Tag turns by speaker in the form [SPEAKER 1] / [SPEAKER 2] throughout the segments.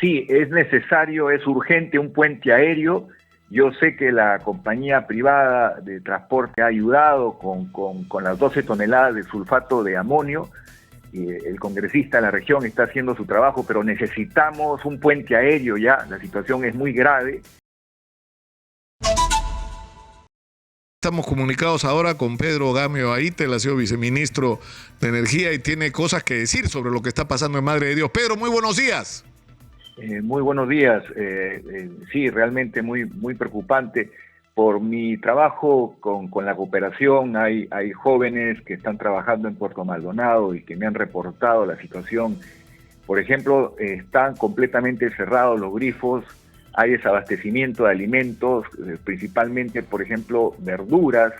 [SPEAKER 1] Sí, es necesario, es urgente un puente aéreo. Yo sé que la compañía privada de transporte ha ayudado con las 12 toneladas de sulfato de amonio. El congresista de la región está haciendo su trabajo, pero necesitamos un puente aéreo ya. La situación es muy grave.
[SPEAKER 2] Estamos comunicados ahora con Pedro Gamio Aita, él ha sido viceministro de Energía y tiene cosas que decir sobre lo que está pasando en Madre de Dios. Pedro, muy buenos días.
[SPEAKER 1] Muy buenos días. Sí, realmente muy preocupante. Por mi trabajo con la cooperación, hay jóvenes que están trabajando en Puerto Maldonado y que me han reportado la situación. Por ejemplo, están completamente cerrados los grifos, hay desabastecimiento de alimentos, principalmente, por ejemplo, verduras,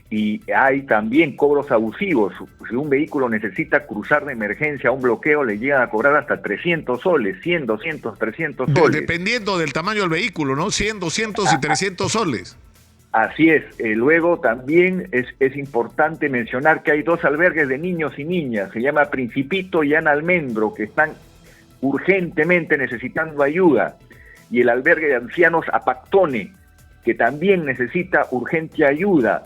[SPEAKER 1] y hay también cobros abusivos. Si un vehículo necesita cruzar de emergencia a un bloqueo, le llegan a cobrar hasta 300 soles, 100, 200, 300 soles.
[SPEAKER 2] Dependiendo del tamaño del vehículo, ¿no? 100, 200 y 300 soles.
[SPEAKER 1] Así es. Luego también es importante mencionar que hay 2 albergues de niños y niñas, se llama Principito y Ana Almendro, que están urgentemente necesitando ayuda, y el albergue de ancianos Apactone, que también necesita urgente ayuda.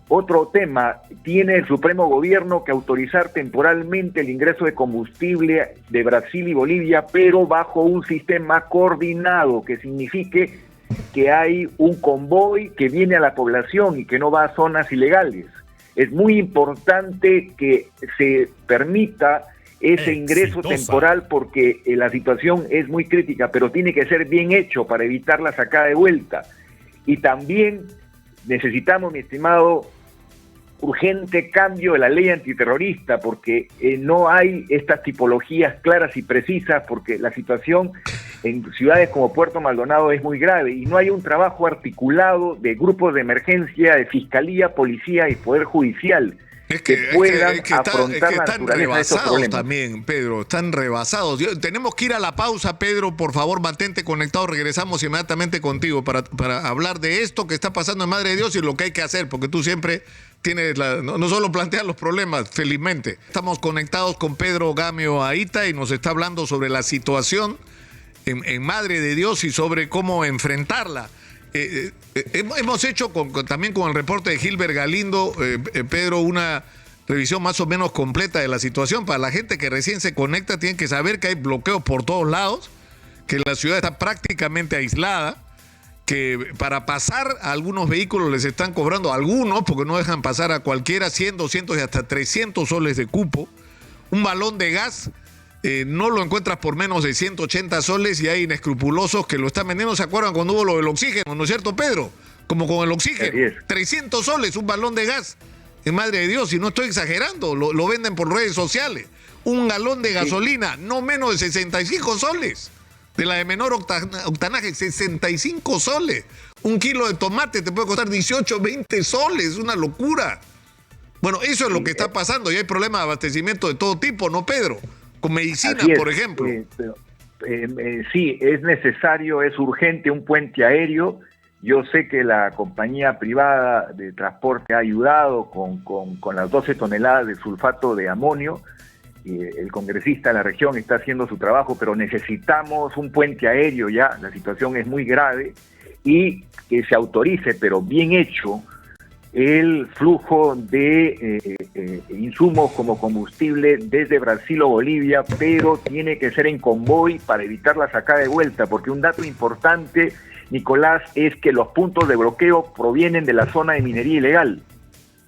[SPEAKER 1] Otro tema, tiene el Supremo Gobierno que autorizar temporalmente el ingreso de combustible de Brasil y Bolivia, pero bajo un sistema coordinado, que signifique que hay un convoy que viene a la población y que no va a zonas ilegales. Es muy importante que se permita ese ingreso temporal porque la situación es muy crítica, pero tiene que ser bien hecho para evitar la sacada de vuelta. Y también necesitamos, mi estimado, urgente cambio de la ley antiterrorista, porque no hay estas tipologías claras y precisas, porque la situación en ciudades como Puerto Maldonado es muy grave y no hay un trabajo articulado de grupos de emergencia, de fiscalía, policía y poder judicial que puedan afrontar la naturaleza de estos problemas.
[SPEAKER 2] También, Pedro, están rebasados. Tenemos que ir a la pausa, Pedro, por favor, mantente conectado, regresamos inmediatamente contigo para hablar de esto que está pasando en Madre de Dios y lo que hay que hacer, porque tú siempre tienes no solo planteas los problemas, felizmente. Estamos conectados con Pedro Gamio Aita y nos está hablando sobre la situación en Madre de Dios y sobre cómo enfrentarla. Hemos hecho también con el reporte de Gilbert Galindo, Pedro, una revisión más o menos completa de la situación. Para la gente que recién se conecta, tienen que saber que hay bloqueos por todos lados, que la ciudad está prácticamente aislada, que para pasar a algunos vehículos les están cobrando, algunos, porque no dejan pasar a cualquiera, 100, 200 y hasta 300 soles de cupo. Un balón de gas no lo encuentras por menos de 180 soles y hay inescrupulosos que lo están vendiendo. ¿Se acuerdan cuando hubo lo del oxígeno? ¿No es cierto, Pedro? Como con el oxígeno. 300 soles un balón de gas. En Madre de Dios, y no estoy exagerando, lo venden por redes sociales. Un galón de gasolina, no menos de 65 soles. De la de menor octanaje, 65 soles. Un kilo de tomate te puede costar 18, 20 soles. Una locura. Bueno, eso es lo que está pasando y hay problemas de abastecimiento de todo tipo, ¿no, Pedro? Con medicina, por ejemplo.
[SPEAKER 1] Sí, es necesario, es urgente un puente aéreo. Yo sé que la compañía privada de transporte ha ayudado con las 12 toneladas de sulfato de amonio. El congresista de la región está haciendo su trabajo, pero necesitamos un puente aéreo ya. La situación es muy grave y que se autorice, pero bien hecho, el flujo de insumos como combustible desde Brasil o Bolivia, pero tiene que ser en convoy para evitar la sacada de vuelta, porque un dato importante, Nicolás, es que los puntos de bloqueo provienen de la zona de minería ilegal.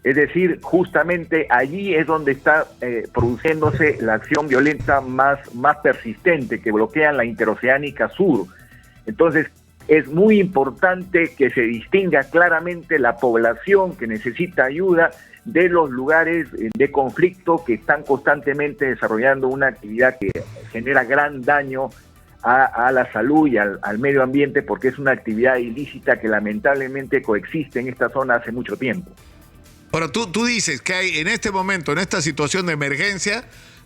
[SPEAKER 1] Es decir, justamente allí es donde está produciéndose la acción violenta más persistente, que bloquean la interoceánica sur. Entonces, es muy importante que se distinga claramente la población que necesita ayuda de los lugares de conflicto que están constantemente desarrollando una actividad que genera gran daño a la salud y al medio ambiente, porque es una actividad ilícita que lamentablemente coexiste en esta zona hace mucho tiempo.
[SPEAKER 2] Ahora, tú dices que hay en este momento, en esta situación de emergencia,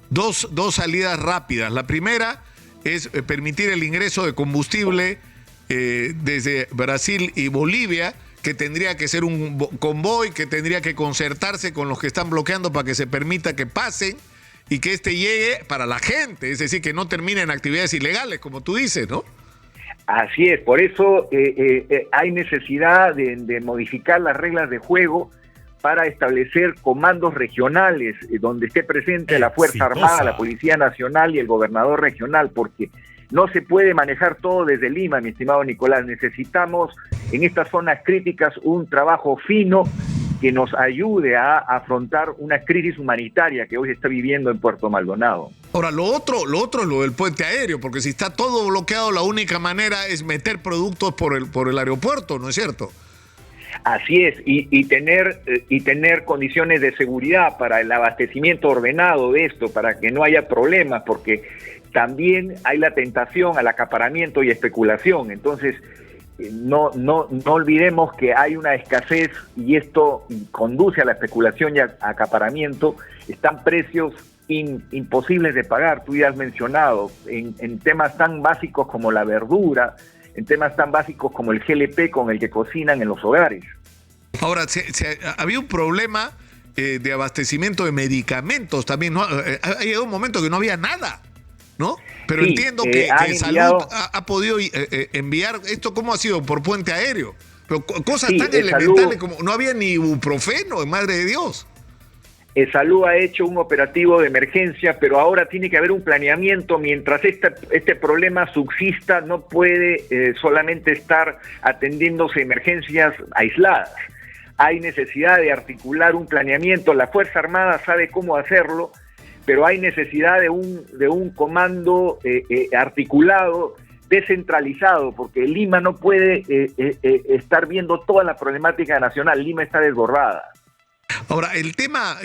[SPEAKER 2] dos salidas rápidas. La primera es permitir el ingreso de combustible desde Brasil y Bolivia, que tendría que ser un convoy, que tendría que concertarse con los que están bloqueando para que se permita que pasen. y que este llegue para la gente, es decir, que no termine en actividades ilegales, como tú dices, ¿no?
[SPEAKER 1] Así es, por eso hay necesidad de modificar las reglas de juego para establecer comandos regionales donde esté presente la Fuerza Armada, la Policía Nacional y el gobernador regional, porque no se puede manejar todo desde Lima, mi estimado Nicolás. Necesitamos en estas zonas críticas un trabajo fino que nos ayude a afrontar una crisis humanitaria que hoy se está viviendo en Puerto Maldonado.
[SPEAKER 2] Ahora, lo otro es lo del puente aéreo, porque si está todo bloqueado, la única manera es meter productos por el aeropuerto, ¿no es cierto?
[SPEAKER 1] Así es, y tener condiciones de seguridad para el abastecimiento ordenado de esto, para que no haya problemas, porque también hay la tentación al acaparamiento y especulación. Entonces, no olvidemos que hay una escasez y esto conduce a la especulación y a acaparamiento. Están precios imposibles de pagar, tú ya has mencionado, en temas tan básicos como la verdura, en temas tan básicos como el GLP con el que cocinan en los hogares.
[SPEAKER 2] Ahora, había un problema de abastecimiento de medicamentos también, ¿no? Ha llegado un momento que no había nada, ¿no? Pero sí, entiendo que Salud ha podido enviar esto. ¿Cómo ha sido? Por puente aéreo. Pero cosas tan elementales como no había ni ibuprofeno, madre de Dios.
[SPEAKER 1] Salud ha hecho un operativo de emergencia, pero ahora tiene que haber un planeamiento. Mientras este problema subsista, no puede solamente estar atendiéndose emergencias aisladas. Hay necesidad de articular un planeamiento. La Fuerza Armada sabe cómo hacerlo, pero hay necesidad de un comando articulado, descentralizado, porque Lima no puede estar viendo toda la problemática nacional. Lima está desbordada.
[SPEAKER 2] Ahora, el tema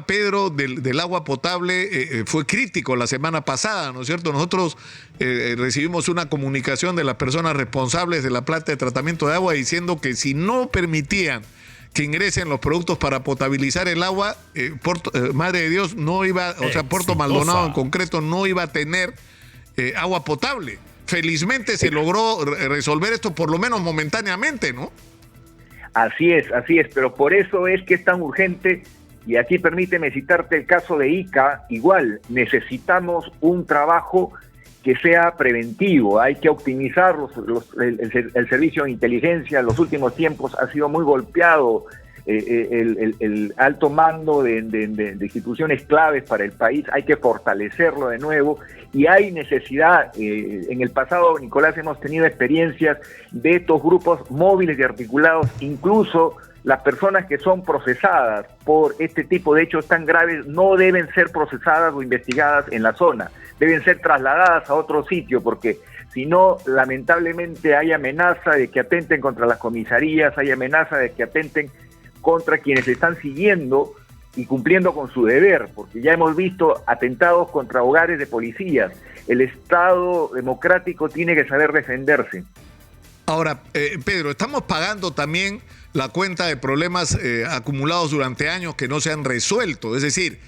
[SPEAKER 2] Pedro, del agua potable fue crítico la semana pasada, ¿no es cierto? Nosotros recibimos una comunicación de las personas responsables de la planta de tratamiento de agua diciendo que si no permitían que ingresen los productos para potabilizar el agua, madre de Dios, no iba, o sea, Puerto Maldonado en concreto no iba a tener agua potable. Felizmente se logró resolver esto, por lo menos momentáneamente, ¿no?
[SPEAKER 1] Así es, pero por eso es que es tan urgente, y aquí permíteme citarte el caso de Ica. Igual, necesitamos un trabajo que sea preventivo, hay que optimizar el servicio de inteligencia. En los últimos tiempos ha sido muy golpeado el alto mando de instituciones claves para el país, hay que fortalecerlo de nuevo, y hay necesidad. En el pasado, Nicolás, hemos tenido experiencias de estos grupos móviles y articulados. Incluso las personas que son procesadas por este tipo de hechos tan graves no deben ser procesadas o investigadas en la zona, deben ser trasladadas a otro sitio, porque si no, lamentablemente hay amenaza de que atenten contra las comisarías, hay amenaza de que atenten contra quienes están siguiendo y cumpliendo con su deber, porque ya hemos visto atentados contra hogares de policías. El Estado democrático tiene que saber defenderse.
[SPEAKER 2] Ahora, Pedro, estamos pagando también la cuenta de problemas acumulados durante años que no se han resuelto. Es decir,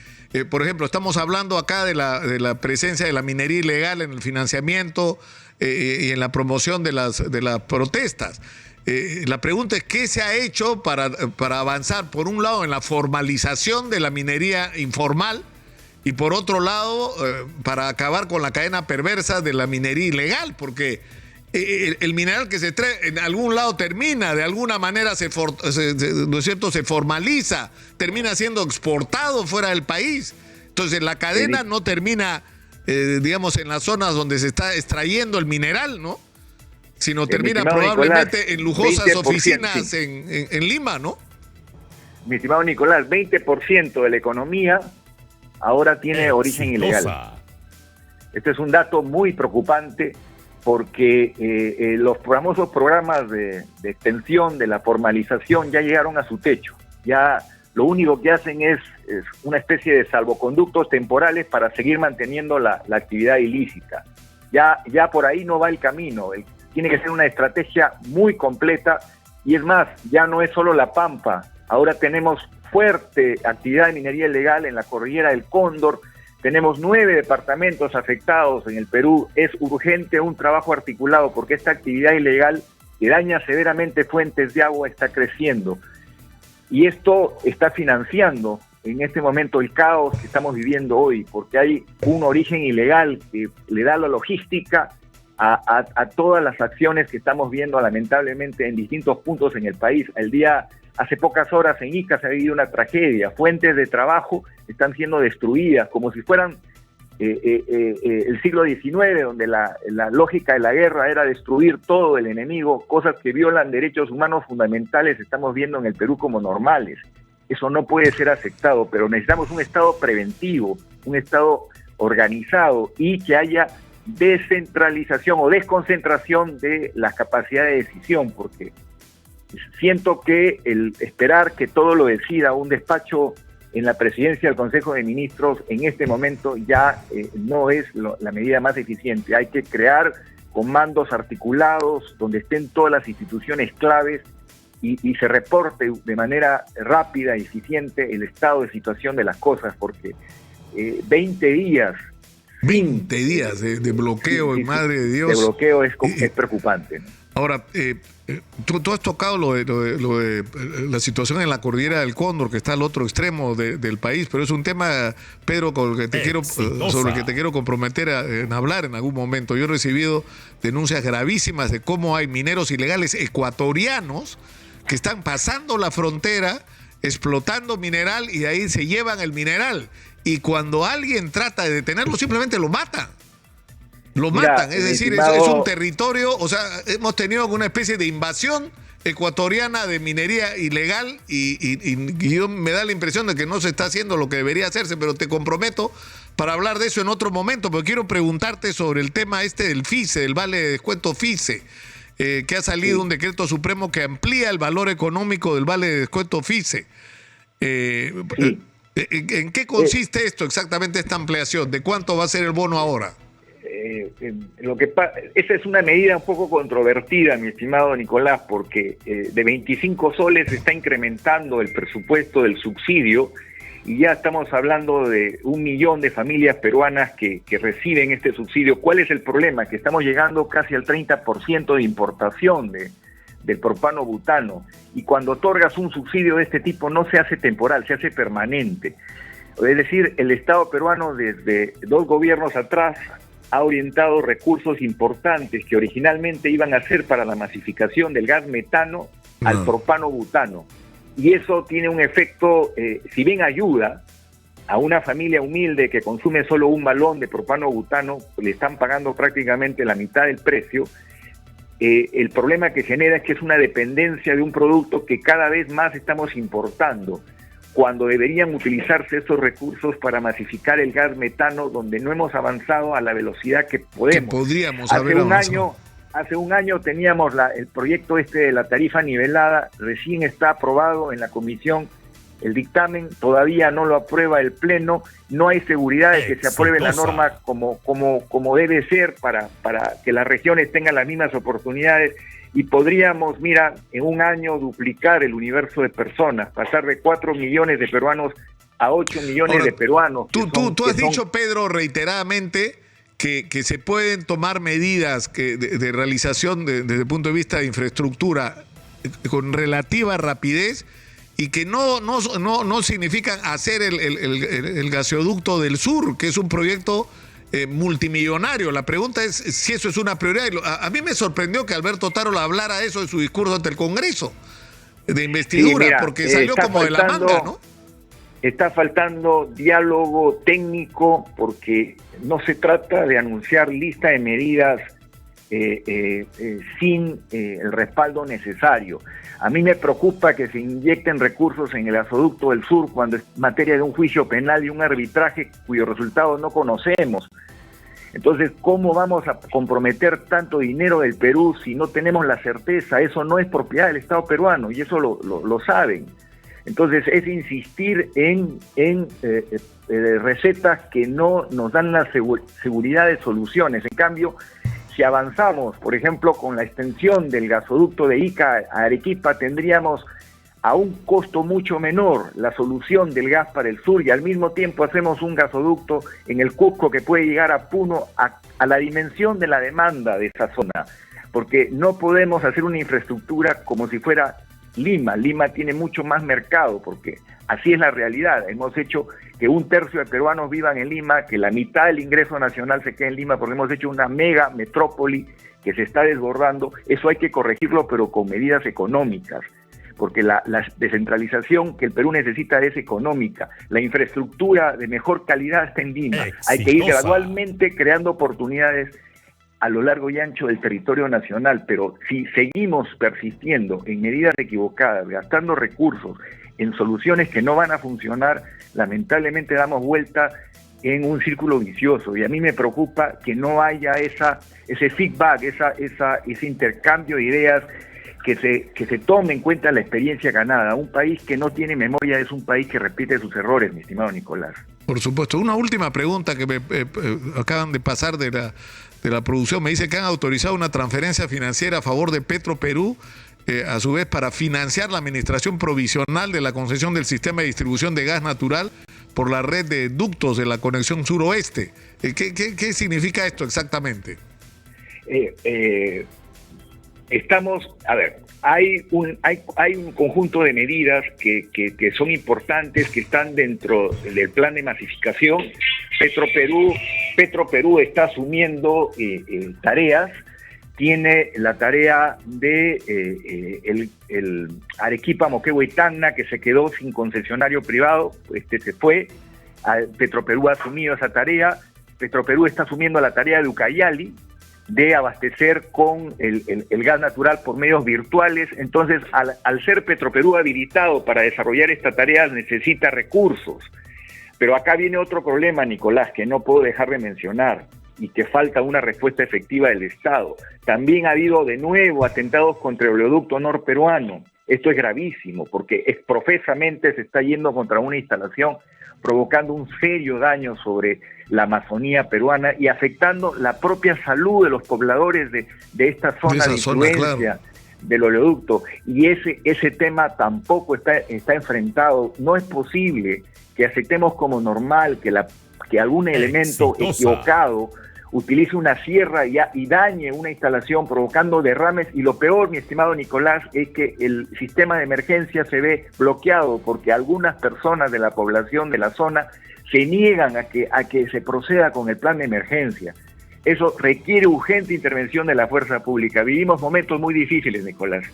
[SPEAKER 2] por ejemplo, estamos hablando acá de la presencia de la minería ilegal en el financiamiento y en la promoción de las protestas. La pregunta es, ¿qué se ha hecho para avanzar, por un lado, en la formalización de la minería informal y, por otro lado, para acabar con la cadena perversa de la minería ilegal? Porque el mineral que se trae en algún lado termina, de alguna manera ¿no es cierto?, se formaliza, termina siendo exportado fuera del país. Entonces, la cadena no termina, digamos, en las zonas donde se está extrayendo el mineral, ¿no?, sino termina probablemente Nicolás, en lujosas oficinas sí, en Lima, ¿no?
[SPEAKER 1] Mi estimado Nicolás, 20% de la economía ahora tiene origen ilegal. Este es un dato muy preocupante, porque los famosos programas de extensión de la formalización ya llegaron a su techo. Ya lo único que hacen es una especie de salvoconductos temporales para seguir manteniendo la actividad ilícita. Ya por ahí no va el camino. Tiene que ser una estrategia muy completa, y es más, ya no es solo La Pampa. Ahora tenemos fuerte actividad de minería ilegal en la cordillera del Cóndor, tenemos 9 departamentos afectados en el Perú. Es urgente un trabajo articulado, porque esta actividad ilegal que daña severamente fuentes de agua está creciendo, y esto está financiando en este momento el caos que estamos viviendo hoy, porque hay un origen ilegal que le da la logística a todas las acciones que estamos viendo lamentablemente en distintos puntos en el país. Hace pocas horas en Ica se ha vivido una tragedia, fuentes de trabajo están siendo destruidas como si fueran el siglo XIX, donde la lógica de la guerra era destruir todo el enemigo, cosas que violan derechos humanos fundamentales estamos viendo en el Perú como normales. Eso no puede ser aceptado, pero necesitamos un Estado preventivo, un Estado organizado y que haya descentralización o desconcentración de la capacidad de decisión, porque siento que el esperar que todo lo decida un despacho en la presidencia del Consejo de Ministros en este momento ya no es la medida más eficiente. Hay que crear comandos articulados donde estén todas las instituciones claves y se reporte de manera rápida y eficiente el estado de situación de las cosas, porque 20 días de bloqueo,
[SPEAKER 2] sí, madre de Dios.
[SPEAKER 1] De bloqueo es preocupante, ¿no?
[SPEAKER 2] Ahora, tú has tocado lo de la situación en la cordillera del Cóndor, que está al otro extremo del país, pero es un tema, Pedro, con el que sobre el que te quiero comprometer en hablar en algún momento. Yo he recibido denuncias gravísimas de cómo hay mineros ilegales ecuatorianos que están pasando la frontera, explotando mineral y de ahí se llevan el mineral. Y cuando alguien trata de detenerlo, simplemente lo matan. Es decir, es un territorio, o sea, hemos tenido una especie de invasión ecuatoriana de minería ilegal y yo me da la impresión de que no se está haciendo lo que debería hacerse, pero te comprometo para hablar de eso en otro momento, pero quiero preguntarte sobre el tema del FICE, del vale de descuento FICE, que ha salido un decreto supremo que amplía el valor económico del vale de descuento FICE. ¿En qué consiste esto exactamente, esta ampliación? ¿De cuánto va a ser el bono ahora?
[SPEAKER 1] Esa es una medida un poco controvertida, mi estimado Nicolás, porque de 25 soles se está incrementando el presupuesto del subsidio y ya estamos hablando de 1 millón de familias peruanas que reciben este subsidio. ¿Cuál es el problema? Que estamos llegando casi al 30% de importación del propano butano, y cuando otorgas un subsidio de este tipo no se hace temporal, se hace permanente. Es decir, el Estado peruano desde 2 gobiernos atrás ha orientado recursos importantes que originalmente iban a ser para la masificación del gas metano al propano butano. Y eso tiene un efecto, si bien ayuda a una familia humilde que consume solo un balón de propano butano, le están pagando prácticamente la mitad del precio. El problema que genera es que es una dependencia de un producto que cada vez más estamos importando, cuando deberían utilizarse estos recursos para masificar el gas metano, donde no hemos avanzado a la velocidad que podemos.
[SPEAKER 2] Podríamos haber avanzado.
[SPEAKER 1] Hace un año teníamos el proyecto de la tarifa nivelada, recién está aprobado en la comisión el dictamen, todavía no lo aprueba el Pleno, no hay seguridad de que se apruebe la norma como debe ser para que las regiones tengan las mismas oportunidades, y podríamos, en un año duplicar el universo de personas, pasar de 4 millones de peruanos a 8 millones de peruanos.
[SPEAKER 2] Tú has dicho, Pedro, reiteradamente que se pueden tomar medidas de realización desde el punto de vista de infraestructura con relativa rapidez, y que no significan hacer el gasoducto del sur, que es un proyecto multimillonario. La pregunta es si eso es una prioridad. A mí me sorprendió que Alberto Tarola hablara eso en su discurso ante el Congreso de investidura, porque salió como de la manga, ¿no?
[SPEAKER 1] Está faltando diálogo técnico, porque no se trata de anunciar lista de medidas sin el respaldo necesario. A mí me preocupa que se inyecten recursos en el gasoducto del sur cuando es materia de un juicio penal y un arbitraje cuyos resultados no conocemos. Entonces, ¿cómo vamos a comprometer tanto dinero del Perú si no tenemos la certeza? Eso no es propiedad del Estado peruano y eso lo saben. Entonces, es insistir en recetas que no nos dan la seguridad de soluciones. En cambio, si avanzamos, por ejemplo, con la extensión del gasoducto de Ica a Arequipa, tendríamos a un costo mucho menor la solución del gas para el sur, y al mismo tiempo hacemos un gasoducto en el Cusco que puede llegar a Puno a la dimensión de la demanda de esa zona, porque no podemos hacer una infraestructura como si fuera Lima. Lima tiene mucho más mercado, porque así es la realidad. Hemos hecho que 1/3 de peruanos vivan en Lima, que la mitad del ingreso nacional se quede en Lima, porque hemos hecho una mega metrópoli que se está desbordando. Eso hay que corregirlo, pero con medidas económicas, porque la descentralización que el Perú necesita es económica. La infraestructura de mejor calidad está en Lima.
[SPEAKER 3] Exitosa.
[SPEAKER 1] Hay que ir gradualmente creando oportunidades a lo largo y ancho del territorio nacional, pero si seguimos persistiendo en medidas equivocadas, gastando recursos en soluciones que no van a funcionar, lamentablemente damos vuelta en un círculo vicioso, y a mí me preocupa que no haya ese feedback, ese intercambio de ideas, que se tome en cuenta la experiencia ganada. Un país que no tiene memoria es un país que repite sus errores, mi estimado Nicolás.
[SPEAKER 2] Por supuesto. Una última pregunta que me acaban de pasar de la producción. Me dice que han autorizado una transferencia financiera a favor de Petroperú, a su vez para financiar la administración provisional de la concesión del sistema de distribución de gas natural por la red de ductos de la conexión suroeste. ¿Qué significa esto exactamente?
[SPEAKER 1] Hay un conjunto de medidas que son importantes, que están dentro del plan de masificación. Petroperú está asumiendo tareas. Tiene la tarea de el Arequipa, Moquegua y Tacna, que se quedó sin concesionario privado, se fue. Petroperú ha asumido esa tarea. Petroperú está asumiendo la tarea de Ucayali, de abastecer con el gas natural por medios virtuales. Entonces, al ser Petroperú habilitado para desarrollar esta tarea, necesita recursos. Pero acá viene otro problema, Nicolás, que no puedo dejar de mencionar, y que falta una respuesta efectiva del Estado. También ha habido de nuevo atentados contra el oleoducto norperuano. Esto es gravísimo, porque profesamente se está yendo contra una instalación, provocando un serio daño sobre la Amazonía peruana y afectando la propia salud de los pobladores de esta zona de influencia, claro, del oleoducto. Y ese tema tampoco está enfrentado. No es posible que aceptemos como normal que algún elemento equivocado utilice una sierra y dañe una instalación, provocando derrames. Y lo peor, mi estimado Nicolás, es que el sistema de emergencia se ve bloqueado porque algunas personas de la población de la zona se niegan a que se proceda con el plan de emergencia. Eso requiere urgente intervención de la fuerza pública. Vivimos momentos muy difíciles, Nicolás.